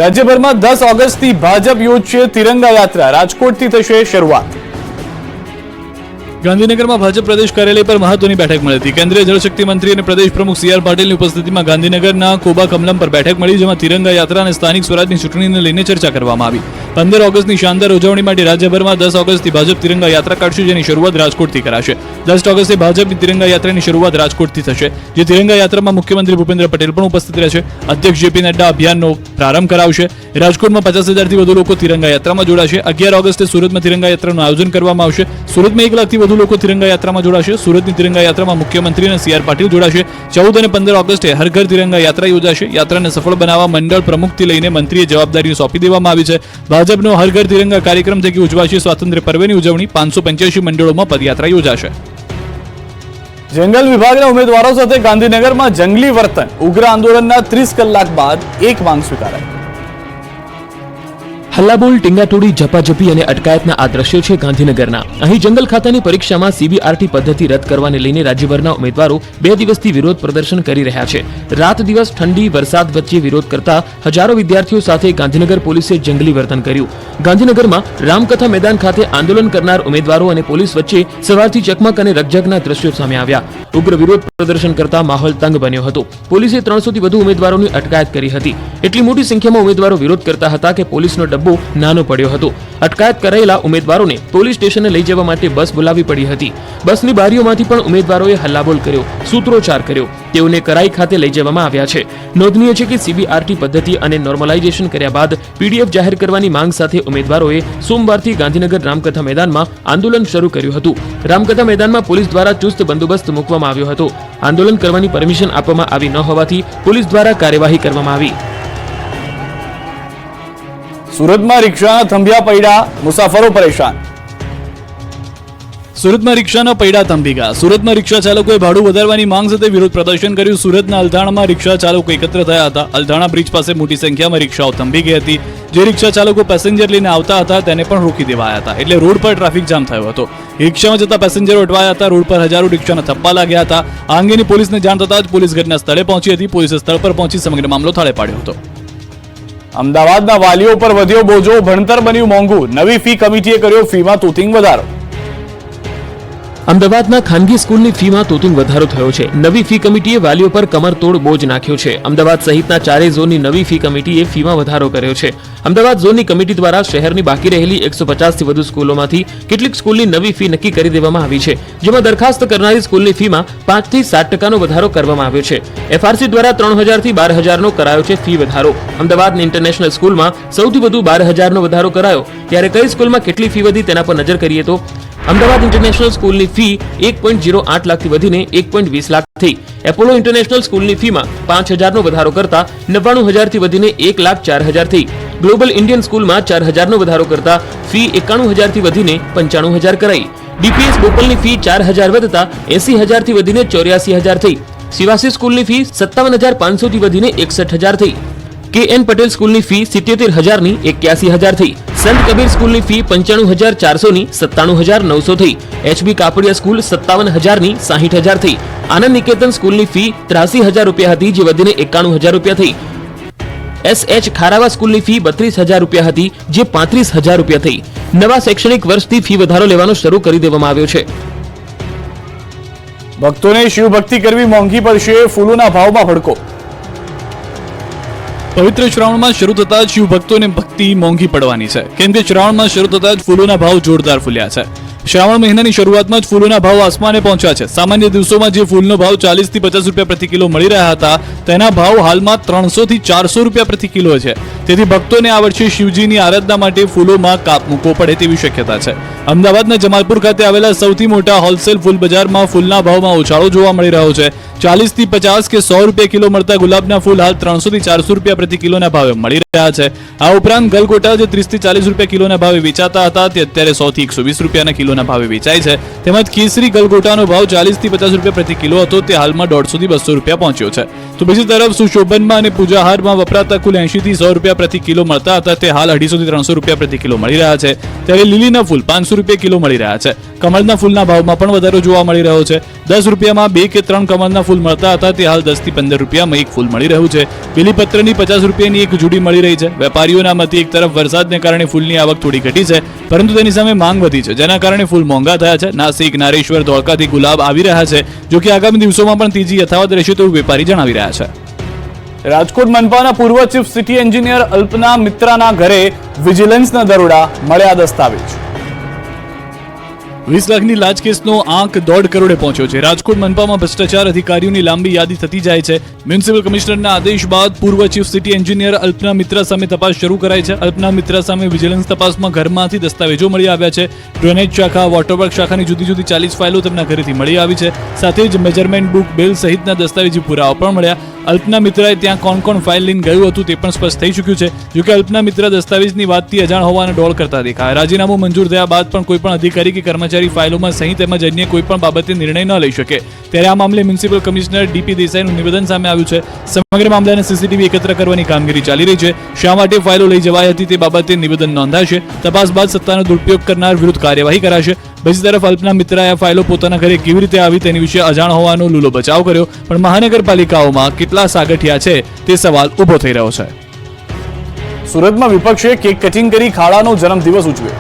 રાજ્યભરમાં 10 ઓગસ્ટથી ભાજપ યોજશે તિરંગા યાત્રા, રાજકોટથી થશે શરૂઆત। ગાંધીનગરમાં ભાજપ પ્રદેશ કાર્યાલય પર મહત્વની બેઠક મળી હતી। કેન્દ્રીય જળશક્તિ મંત્રી અને પ્રદેશ પ્રમુખ સી આર પાટીલની ઉપસ્થિતિમાં ગાંધીનગરના કોબા કમલમ પર બેઠક મળી, જેમાં તિરંગા યાત્રા અને સ્થાનિક સ્વરાજની ચૂંટણીને લઈને ચર્ચા કરવામાં આવી। 15 ઓગસ્ટની શાનદાર ઉજવણી માટે રાજ્યભરમાં 10 ઓગસ્ટથી ભાજપ તિરંગા યાત્રા કાઢશે, જેની શરૂઆત રાજકોટથી કરાશે। 10 ઓગસ્ટે ભાજપની તિરંગા યાત્રાની શરૂઆત રાજકોટથી થશે, જે તિરંગા યાત્રામાં મુખ્યમંત્રી ભૂપેન્દ્ર પટેલ પણ ઉપસ્થિત રહેશે। અધ્યક્ષ જેપી નડ્ડા અભિયાનનો પ્રારંભ કરાવશે। રાજકોટમાં 50,000થી વધુ લોકો તિરંગા યાત્રામાં જોડાશે। 11 ઓગસ્ટે સુરતમાં તિરંગા યાત્રાનું આયોજન કરવામાં આવશે। સુરતમાં 1 લાખથી વધુ લોકો તિરંગા યાત્રામાં જોડાશે। સુરતની તિરંગા યાત્રામાં મુખ્યમંત્રી અને સી આર પાટીલ જોડાશે। 14 અને 15 ઓગસ્ટે હર ઘર તિરંગા યાત્રા યોજાશે। યાત્રાને સફળ બનાવવા મંડળ પ્રમુખથી લઈને મંત્રીએ જવાબદારીઓ સોંપી દેવામાં આવી છે। ભાજપનો હર ઘર તિરંગા કાર્યક્રમ થકી ઉજવાશે સ્વાતંત્ર્ય પર્વની ઉજવણી। 585 મંડળોમાં પદયાત્રા યોજાશે। જંગલ વિભાગના ઉમેદવારો સાથે ગાંધીનગરમાં જંગલી વર્તન, ઉગ્ર આંદોલનના 30 કલાક બાદ એક માંગ સ્વીકારાઈ। હલ્લાબોલ, ટીંગાટોળી, ઝપાઝપી અને અટકાયતના આ દ્રશ્યો છે ગાંધીનગરના। અહીં જંગલ ખાતાની પરીક્ષામાં સીબીઆરટી પદ્ધતિ રદ કરવાને લઈને રાજ્યભરના ઉમેદવારો 2 દિવસથી વિરોધ પ્રદર્શન કરી રહ્યા છે। રાત દિવસ ઠંડી વરસાદ વચ્ચે વિરોધ કરતા હજારો વિદ્યાર્થીઓ સાથે ગાંધીનગર પોલીસે જંગલી વર્તન કર્યું। ગાંધીનગરમાં રામકથા મેદાન ખાતે આંદોલન કરનાર ઉમેદવારો અને પોલીસ વચ્ચે સવારથી ચકમક અને રકઝકના દ્રશ્યો સામે આવ્યા। ઉગ્ર વિરોધ પ્રદર્શન કરતા માહોલ તંગ બન્યો હતો। પોલીસે 300થી વધુ ઉમેદવારોની અટકાયત કરી હતી। એટલી મોટી સંખ્યામાં ઉમેદવારો વિરોધ કરતા હતા કે પોલીસનો ડબ્બો નાનો પડ્યો હતો। અટકાયત કરાયેલા ઉમેદવારોને પોલીસ સ્ટેશને લઈ જવા માટે બસ બોલાવી પડી હતી। બસની બારીઓમાંથી પણ ઉમેદવારોએ હલ્લાબોલ કર્યો, સૂત્રોચ્ચાર કર્યો। તેઓને કરાઈ ખાતે લઈ જવામાં આવ્યા છે। નોંધનીય છે કે સીબીઆરટી પદ્ધતિ અને નોર્મલાઇઝેશન કર્યા બાદ પીડીએફ જાહેર કરવાની માંગ સાથે ઉમેદવારોએ સોમવારથી ગાંધીનગર રામકથા મેદાનમાં આંદોલન શરૂ કર્યું હતું। રામકથા મેદાનમાં પોલીસ દ્વારા ચુસ્ત બંદોબસ્ત મૂકવામાં આવ્યો હતો। આંદોલન કરવાની પરમિશન આપવામાં આવી ન હોવાથી પોલીસ દ્વારા કાર્યવાહી કરવામાં આવી। સુરતમાં રિક્ષાના થંભિયા પડ્યા, મુસાફરો પરેશાન। સુરતમાં રિક્ષાના પૈડા થંભી ગયા। સુરતમાં રિક્ષા ચાલકોએ ભાડું વધારવાની માંગ સાથે વિરોધ પ્રદર્શન કર્યું। સુરતના અલથાણામાં રિક્ષા ચાલકો એકત્ર થયા હતા। અલથાણા બ્રિજ પાસે મોટી સંખ્યામાં રિક્ષાઓ થંભી ગઈ હતી। જે રિક્ષા ચાલકો પેસેન્જર લઈને આવતા હતા તેને પણ રોકી દેવાયા હતા, એટલે રોડ પર ટ્રાફિક જામ થયો હતો। રિક્ષામાં જતા પેસેન્જરો અટવાયા હતા। રોડ પર હજારો રિક્ષાના થપ્પા લાગ્યા હતા। આ અંગેની પોલીસને જાણ થતાં જ પોલીસ ઘટના સ્થળે પહોંચી હતી। પોલીસે સ્થળ પર પહોંચી સમગ્ર મામલો થાળે પાડ્યો હતો। અમદાવાદના વાલીઓ પર વધ્યો બોજો, ભણતર બન્યું મોંઘું, નવી ફી કમિટીએ કર્યો ફીમાં તૂતિંગ વધારો। અમદાવાદના ખાનગી સ્કૂલની ફીમાં તૂતિંગ વધારો થયો છે। નવી ફી કમિટીએ વાલીઓ પર કમરતોડ બોજ નાખ્યો છે। અમદાવાદ સહિતના 4 ઝોનની નવી ફી કમિટીએ ફીમાં વધારો કર્યો છે। અમદાવાદ ઝોનની કમિટી દ્વારા શહેરની બાકી રહેલી 150થી વધુ સ્કૂલોમાંથી કેટલીક સ્કૂલની નવી ફી નક્કી કરી દેવામાં આવી છે, જેમાં દરખાસ્ત કરનારી સ્કૂલની ફીમાં 5થી 7% વધારો કરવામાં આવ્યો છે। એફઆરસી દ્વારા 3000થી 12000નો કરાયો છે ફી વધારો। અમદાવાદની ઇન્ટરનેશનલ સ્કૂલમાં સૌથી વધુ 12000નો વધારો કરાયો। ત્યારે કઈ સ્કૂલમાં કેટલી ફી વધી તેના પર નજર કરીએ તો અમદાવાદ ઇન્ટરનેશનલ સ્કૂલની ફી 1.08 લાખથી વધીને 1.20 લાખ થઈ। એપોલો ઇન્ટરનેશનલ સ્કૂલની ફીમાં 5000નો વધારો કરતા 99000થી વધીને 1,04,000 થઈ। ગ્લોબલ ઇન્ડિયન સ્કૂલમાં 4000નો વધારો કરતા ફી 91000થી વધીને 95000 કરાઈ। ડીપીએસ બોપલની ફી 4000 વધતા 80000થી વધીને 84000 થઈ। શિવાસી સ્કૂલની ફી 57500થી વધીને 61000 થઈ। KN પટેલ સ્કૂલની ફી 77000ની 81000 થઈ। સંત કબીર સ્કૂલની ફી 95400ની 97900 થઈ। HB કાપડિયા સ્કૂલ 57000ની 60000 થઈ। આનંદ નિકેતન સ્કૂલની ફી 83000 રૂપિયા હતી, જે વધીને 91000 રૂપિયા થઈ। SH ખારાવા સ્કૂલની ફી 32000 રૂપિયા હતી, જે 35000 રૂપિયા થઈ। નવા શૈક્ષણિક વર્ષથી ફી વધારો લેવાનો શરૂ કરી દેવામાં આવ્યો છે। ભક્તોને શિવભક્તિ કરવી મોંઘી પડશે, ફૂલોના ભાવમાં ભડકો। પવિત્ર શ્રાવણમાં શરૂ થતા જ શિવ ભક્તોને ભક્તિ મોંઘી પડવાની છે, કેમ કે શ્રાવણમાં શરૂ થતા જ ફૂલોના ભાવ જોરદાર ફૂલ્યા છે। શ્રાવણ મહિનાની શરૂઆતમાં જ ફૂલોના ભાવ આસમાને પહોંચ્યા છે। સામાન્ય દિવસોમાં જે ફૂલનો ભાવ 40થી 50 રૂપિયા પ્રતિ કિલો મળી રહ્યા હતા, તેના ભાવ હાલમાં 300થી 400 રૂપિયા પ્રતિ કિલો છે। તેથી ભક્તોને આ વર્ષે શિવજીની આરાધના માટે ફૂલોમાં કાપ મૂકવો પડે તેવી શક્યતા છે। અમદાવાદના જમાલપુર ખાતે આવેલા સૌથી મોટા હોલસેલ ફૂલ બજારમાં ફૂલના ભાવમાં ઉછાળો જોવા મળી રહ્યો છે। 40થી 50 કે 100 રૂપિયા કિલો મળતા ગુલાબના ફૂલ હાલ 300થી 400 રૂપિયા પ્રતિ કિલોના ભાવે મળી રહ્યા છે। આ ઉપરાંત ગલગોટા જે 30થી 40 રૂપિયા કિલોના ભાવે વેચાતા હતા, તે અત્યારે 100થી 120 રૂપિયાના કિલોના ભાવે વેચાય છે। તેમજ કેસરી ગલગોટાનો ભાવ 40થી 50 રૂપિયા પ્રતિ કિલો હતો, તે હાલમાં 150થી 200 રૂપિયા પહોંચ્યો છે। તો બીજી તરફ સુશોભનમાં અને પૂજાહારમાં વપરાતા કુલ 80થી 100 રૂપિયા પ્રતિ કિલો મળતા હતા, તે હાલ 250થી 300 રૂપિયા પ્રતિ કિલો મળી રહ્યા છે। ત્યારે લીલીના ફૂલ 500 રૂપિયા કિલો મળી રહ્યા છે. કમળના ફૂલના ભાવમાં પણ વધારો જોવા મળી રહ્યો છે. 10 રૂપિયામાં 2 કે 3 કમળના ફૂલ મળતા હતા તે હાલ 10 થી 15 રૂપિયામાં એક ફૂલ મળી રહ્યું છે. બીલીપત્રની 50 રૂપિયાની એક જોડી મળી રહી છે. વેપારીઓના મતે એક તરફ વરસાદને કારણે ફૂલની આવક થોડી ઘટી છે, પરંતુ તેની સામે માંગ વધી છે, જેના કારણે ફૂલ મોંઘા થયા છે. નાસિક, નારેશ્વર, ધોળકાથી ગુલાબ આવી રહ્યા છે, જો કે આગામી દિવસોમાં પણ તેજી યથાવત રહેશે તેવું વેપારી જણાવી રહ્યા છે. રાજકોટ મનપાના પૂર્વ ચીફ સિટી એન્જિનિયર અલ્પના મિત્રાના ઘરે વિજિલન્સના દરોડા, મળ્યા દસ્તાવેજ. 20 લાખની લાંચ કેસનો આંક 1.5 કરોડે પહોંચ્યો છે. રાજકોટ મનપામાં ભ્રષ્ટાચાર અધિકારીઓની લાંબી યાદી થતી જાય છે. મ્યુનિસિપલ કમિશનરના આદેશ બાદ પૂર્વ chief city engineer alpana Mitra સામે તપાસ શરૂ કરાઈ છે. અલ્પના મિત્રા સામે વિજિલન્સ તપાસમાં ઘરમાંથી દસ્તાવેજો મળી આવ્યા છે. ડ્રેનેજ શાખા, વોટરવર્ક શાખાની જુદી જુદી 40 ફાઇલો તેમના ઘરેથી મળી આવી છે. સાથે જ મેજરમેન્ટ બુક, બિલ સહિતના દસ્તાવેજી પુરાવા પણ મળ્યા. અલ્પના મિત્રાએ ત્યાં કોણ કોણ ફાઇલ લઈને ગયું હતું તે પણ સ્પષ્ટ થઈ ચૂક્યું છે. જોકે અલ્પના મિત્રા દસ્તાવેજની વાતથી અજાણ હોવાનો ડોળ કરતા દેખાયા. રાજીનામું મંજૂર થયા બાદ પણ કોઈ પણ અધિકારી કે કર્મચારી ફાઇલોમાં સહી તેમજ અન્ય કોઈ પણ બાબતે નિર્ણય ન લઈ શકે, ત્યારે આ મામલે મ્યુનિસિપલ કમિશનર ડીપી દેસાઈનું નિવેદન સામે આવ્યું છે. સમગ્ર મામલાને સીસીટીવી એકત્ર કરવાની કામગીરી ચાલી રહી છે. શા માટે ફાઇલો લઈ જવાઈ હતી તે બાબતે નિવેદન નોંધાશે. તપાસ બાદ સત્તાનો દુરુપયોગ કરનાર વિરુદ્ધ કાર્યવાહી કરાશે. બીજી તરફ અલ્પના મિત્રાએ આ ફાઇલો પોતાના ઘરે કેવી રીતે આવી તેની વિશે અજાણ હોવાનો લૂલો બચાવ કર્યો, પણ મહાનગરપાલિકાઓમાં કેટલા સાગઠિયા છે તે સવાલ ઉભો થઈ રહ્યો છે. સુરતમાં વિપક્ષે કેક કટિંગ કરી ખાડાનો જન્મદિવસ ઉજવ્યો.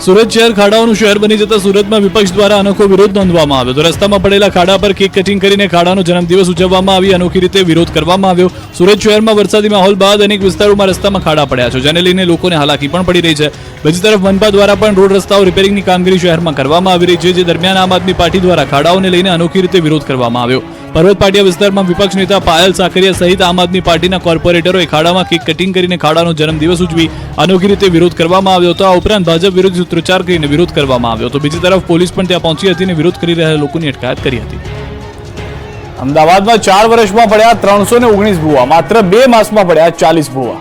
સુરત શહેર ખાડાઓનું શહેર બની જતા સુરતમાં વિપક્ષ દ્વારા અનોખો વિરોધ નોંધવામાં આવ્યો. તો રસ્તામાં પડેલા ખાડા પર કેક કટિંગ કરીને ખાડાનો જન્મદિવસ ઉજવવામાં આવી અનોખી રીતે વિરોધ કરવામાં આવ્યો. સુરત શહેરમાં વરસાદી માહોલ બાદ અનેક વિસ્તારોમાં રસ્તામાં ખાડા પડ્યા છે, જેને લઈને લોકોને હાલાકી પણ પડી રહી છે. બીજી તરફ મનપા દ્વારા પણ રોડ રસ્તાઓ રિપેરિંગની કામગીરી શહેરમાં કરવામાં આવી રહી છે, જે દરમિયાન આમ આદમી પાર્ટી દ્વારા ખાડાઓને લઈને અનોખી રીતે વિરોધ કરવામાં આવ્યો. પર્વત પાટિયા વિસ્તારમાં વિપક્ષ નેતા પાયલ સાકરિયા સહિત આમ આદમી પાર્ટીના કોર્પોરેટરોએ ખાડામાં કેક કટિંગ કરીને ખાડાનો જન્મદિવસ ઉજવી અનોખી રીતે વિરોધ કરવામાં આવ્યો હતો. આ ઉપરાંત ભાજપ વિરુદ્ધ સૂત્રોચ્ચાર કરીને વિરોધ કરવામાં આવ્યો હતો. બીજી તરફ પોલીસ પણ ત્યાં પહોંચી હતી અને વિરોધ કરી રહેલા લોકોની અટકાયત કરી હતી. અમદાવાદમાં 4 વર્ષમાં પડ્યા 319 ભૂવા, માત્ર 2 માસમાં પડ્યા 40 ભૂવા.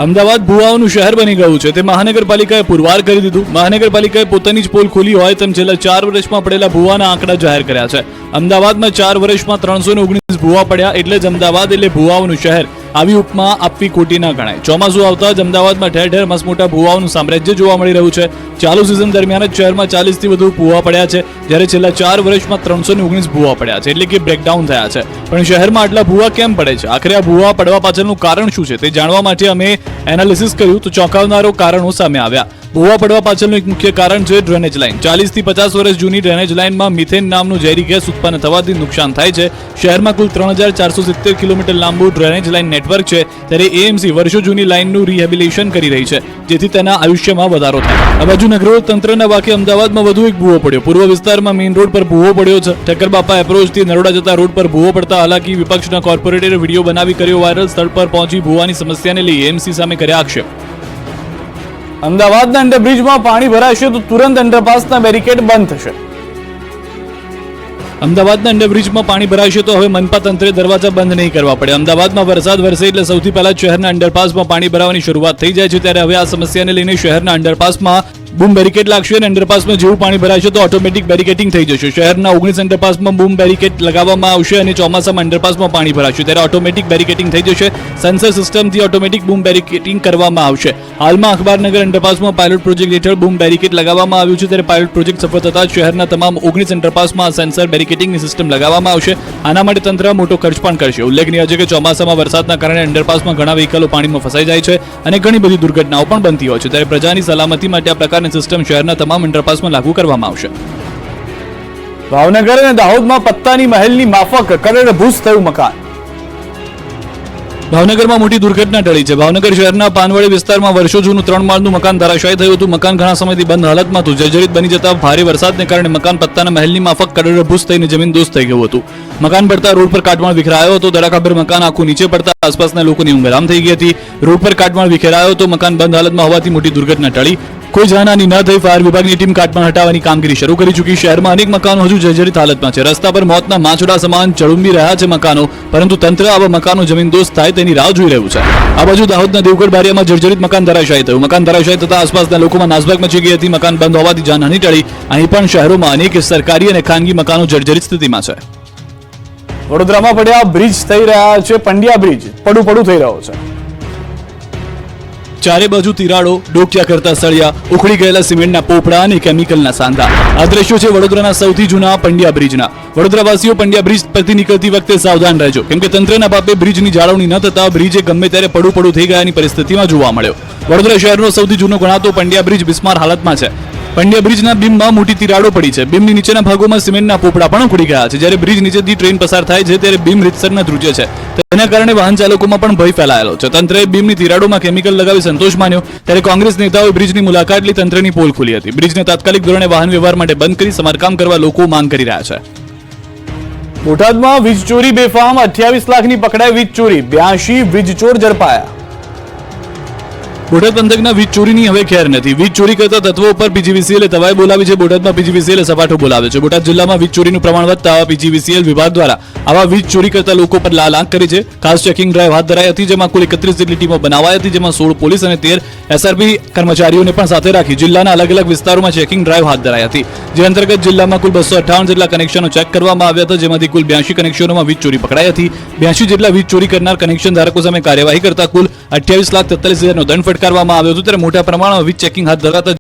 અમદાવાદ ભૂવાઓનું શહેર બની ગયું છે તે મહાનગરપાલિકાએ પુરવાર કરી દીધું. મહાનગરપાલિકાએ પોતાની જ પોલ ખોલી હોય તેમ છેલ્લા 4 વર્ષમાં પડેલા ભૂવાના આંકડા જાહેર કર્યા છે. અમદાવાદમાં 4 વર્ષમાં 319 ભૂવા પડ્યા, એટલે જ અમદાવાદ એટલે ભૂવાઓનું શહેર. આવી ઉપમા આપવી ખોટી ના ગણાય. ચોમાસું આવતા જ અમદાવાદમાં ઠેર ઠેર મસમોટા ભૂવાઓનું સામ્રાજ્ય જોવા મળી રહ્યું છે. ચાલુ સિઝન દરમિયાન જ શહેરમાં 40 થી વધુ ભૂવા પડ્યા છે, જ્યારે છેલ્લા 4 વર્ષમાં 319 ભૂવા પડ્યા છે, એટલે કે બ્રેકડાઉન થયા છે. પણ શહેરમાં આટલા ભૂવા કેમ પડે છે? આખરે આ ભૂવા પડવા પાછળનું કારણ શું છે તે જાણવા માટે અમે એનાલિસિસ કર્યું તો ચોંકાવનારો કારણો સામે આવ્યા. ભૂવા પડવા પાછળનું એક મુખ્ય કારણ છે ડ્રેનેજ લાઇન. 40 થી 50 વર્ષ જૂની ડ્રેનેજ લાઇનમાં મિથેન નામનું ઝેરી ગેસ ઉત્પન્ન થવાથી નુકસાન થાય છે. શહેરમાં કુલ 3470 કિલોમીટર લાંબુ ડ્રેનેજ લાઇન નેટવર્ક છે, ત્યારે એએમસી વર્ષો જૂની લાઇનનું રિહેબિલિટેશન કરી રહી છે, જેથી તેના આયુષ્યમાં વધારો થાય. આ બાજુ નગરોળ તંત્રના વાકે અમદાવાદમાં વધુ એક ભૂવો પડ્યો. પૂર્વ વિસ્તારમાં મેઇન રોડ પર ભૂવો પડ્યો છે. ઠક્કર બાપા એપ્રોચથી નરોડા જતા રોડ પર ભૂવો પડતા હાલાકી વિપક્ષના કોર્પોરેટરે વિડીયો બનાવી કર્યો વાયરલ. સ્થળ પર પહોંચી ભૂવાની સમસ્યાને લઈ એએમસી સામે કર્યા આક્ષેપ. અમદાવાદના અંડરબ્રિજમાં પાણી ભરાશે તો તુરંત અંડરપાસના બેરિકેડ બંધ થશે. અમદાવાદના અંડરબ્રિજમાં પાણી ભરાશે તો હવે મનપા તંત્રે દરવાજા બંધ નહીં કરવા પડે. અમદાવાદમાં વરસાદ વરસે એટલે સૌથી પહેલા શહેરના અંડરપાસમાં પાણી ભરાવાની શરૂઆત થઈ જાય છે, ત્યારે હવે આ સમસ્યાને લઈને શહેરના અંડરપાસમાં બૂમ બેરિકેડ લાગશે અને અંડરપાસમાં જેવું પાણી ભરાશે તો ઓટોમેટિક બેરિકેટિંગ થઈ જશે. શહેરના 19 અંડરપાસમાં બૂમ બેરિકેડ લગાવવામાં આવશે અને ચોમાસામાં અંડરપાસમાં પાણી ભરાશે ત્યારે ઓટોમેટિક બેરિકેટિંગ થઈ જશે. સેન્સર સિસ્ટમથી ઓટોમેટિક બૂમ બેરિકેટિંગ કરવામાં આવશે. હાલમાં અખબારનગર અંડરપાસમાં પાયલોટ પ્રોજેક્ટ હેઠળ બૂમ બેરિકેડ લગાવવામાં આવ્યું છે, ત્યારે પાયલોટ પ્રોજેક્ટ સફળ થતા શહેરના તમામ 19 અંડરપાસમાં સેન્સર બેરિકેટિંગની સિસ્ટમ લગાવવામાં આવશે. આના માટે તંત્ર મોટો ખર્ચ પણ કરશે. ઉલ્લેખનીય છે કે ચોમાસામાં વરસાદના કારણે અંડરપાસમાં ઘણા વ્હીકલો પાણીમાં ફસાઈ જાય છે અને ઘણી બધી દુર્ઘટનાઓ પણ બનતી હોય છે, ત્યારે પ્રજાની સલામતી માટે આ પ્રકારની સિસ્ટમ શહેરના તમામ અંડરપાસમાં લાગુ કરવામાં આવશે. ભાવનગર અને દાહોદમાં પત્તાની મહેલની માફક કરોડભૂસ થયું મકાન. ભાવનગરમાં મોટી દુર્ઘટના ટળી છે. ભાવનગર શહેરના પાનવાડી વિસ્તારમાં વર્ષો જૂનું 3 માળનું મકાન ધરાશાયી થયું હતું. મકાન ઘણા સમયથી બંધ હાલતમાં હતું. જર્જરિત બની જતા ભારે વરસાદને કારણે મકાન પત્તાના મહેલની માફક કરોડભૂસ થઈને જમીનદોસ્ત થઈ ગયું હતું. મકાન પડતા રોડ પર કાટમાળ વિખરાયો હતો. ધડાકાભેર મકાન આખું નીચે પડતા આસપાસના લોકોની ઊંઘ હરામ થઈ ગઈ હતી. રોડ પર કાટમાળ વિખેરાયો હતો. મકાન બંધ હાલતમાં હોવાથી મોટી દુર્ઘટના ટળી. કોઈ જાનહાની ન થઈ. ફાયર વિભાગની ટીમ કાટમાળ હટાવવાની કામગીરી શરૂ કરી ચૂકી. શહેરમાં અનેક મકાનો હજુ જર્જરિત હાલતમાં છે. રસ્તા પર મોતના માંચડા સમાન ચળુંબી રહ્યા છે મકાનો, પરંતુ તંત્ર આવા મકાનો જમીનદોસ્ત થાય તેની રાહ જોઈ રહ્યું છે. આ બાજુ દાહોદના દેવગઢ બારિયામાં જર્જરિત મકાન ધરાશાયી થયું. મકાન ધરાશાયી થતા આસપાસના લોકોમાં નાસભાગ મચી ગઈ હતી. મકાન બંધ હોવાથી જાનહાની ટળી. અહીં પણ શહેરોમાં અનેક સરકારી અને ખાનગી મકાનો જર્જરિત સ્થિતિમાં છે. વડોદરામાં પડ્યા બ્રિજ થઈ રહ્યા છે. પંડ્યા બ્રિજ પડું થઈ રહ્યો છે. ચારે બાજુ તિરાડો, ડોકિયા કરતા સળિયા, ઉખડી ગયેલા સિમેન્ટના પોપડા અને કેમિકલના સાંધા. આ દ્રશ્યો છે વડોદરાના સૌથી જૂના પંડ્યા બ્રિજના. વડોદરાવાસીઓ પંડ્યા બ્રિજ પરથી નીકળતી વખતે સાવધાન રહેજો, કેમ કે તંત્રના પાપે બ્રિજની જાળવણી ન થતા બ્રિજે ગમે ત્યારે પડું થઈ ગયાની પરિસ્થિતિમાં જોવા મળ્યો. વડોદરા શહેરનો સૌથી જૂનો ગણાતો પંડ્યા બ્રિજ બિસ્માર હાલતમાં છે. પંડ્યા બ્રિજના બીમમાં મોટી તિરાડો પડી છે. બીમની નીચેના ભાગોમાં સિમેન્ટના પોપડા પણ ઉખડી ગયા છે. જ્યારે બ્રિજ નીચેથી ટ્રેન પસાર થાય છે ત્યારે બીમ રીતસરના ધ્રુજે છે. તેના કારણે વાહન ચાલકોમાં પણ ભય ફેલાયેલો છે. તંત્રએ બીમની તિરાડોમાં કેમિકલ લગાવી સંતોષ માન્યો, ત્યારે કોંગ્રેસ નેતાઓએ બ્રિજની મુલાકાત લઈ તંત્રની પોલ ખોલી હતી. બ્રિજને તાત્કાલિક ધોરણે વાહન વ્યવહાર માટે બંધ કરી સમારકામ કરવા લોકો માંગ કરી રહ્યા છે. બોટાદમાં વીજ ચોરી બેફામ, 28 લાખની પકડાઈ વીજ ચોરી, 82 વીજ ચોર ઝડપાયા. બોટાદ પંથકના વીજ ચોરીની હવે ખેર નથી. વીજ ચોરી કરતા તત્વો પર પીજીવીસીએલે તવાઈ બોલાવી છે. બોટાદમાં પીજીવીસીએલે સપાટો બોલાવ્યો છે. બોટાદ જિલ્લામાં વીજ ચોરીનું પ્રમાણ વધતા પીજીવીસીએલ વિભાગ દ્વારા આવા વીજ ચોરી કરતા લોકો પર લાલ આંખ કરી છે. ખાસ ચેકિંગ ડ્રાઈવ હાથ ધરાઈ હતી, જેમાં કુલ 31 જેટલી ટીમો બનાવાઈ હતી, જેમાં 16 પોલીસ અને 13 એસઆરપી કર્મચારીઓને પણ સાથે રાખી જિલ્લાના અલગ અલગ વિસ્તારોમાં ચેકિંગ ડ્રાઈવ હાથ ધરાઈ હતી. જે અંતર્ગત જિલ્લામાં કુલ 258 જેટલા કનેક્શનો ચેક કરવામાં આવ્યા હતા, જેમાંથી કુલ 82 કનેક્શનોમાં વીજ ચોરી પકડાઈ હતી. 82 જેટલા વીજ ચોરી કરનાર કનેક્શન ધારકો સામે કાર્યવાહી કરતા કુલ 28,43,000નો દંડ ફટકારવામાં આવ્યો હતો. ત્યારે મોટા પ્રમાણમાં વીજ ચેકિંગ હાથ ધરાતા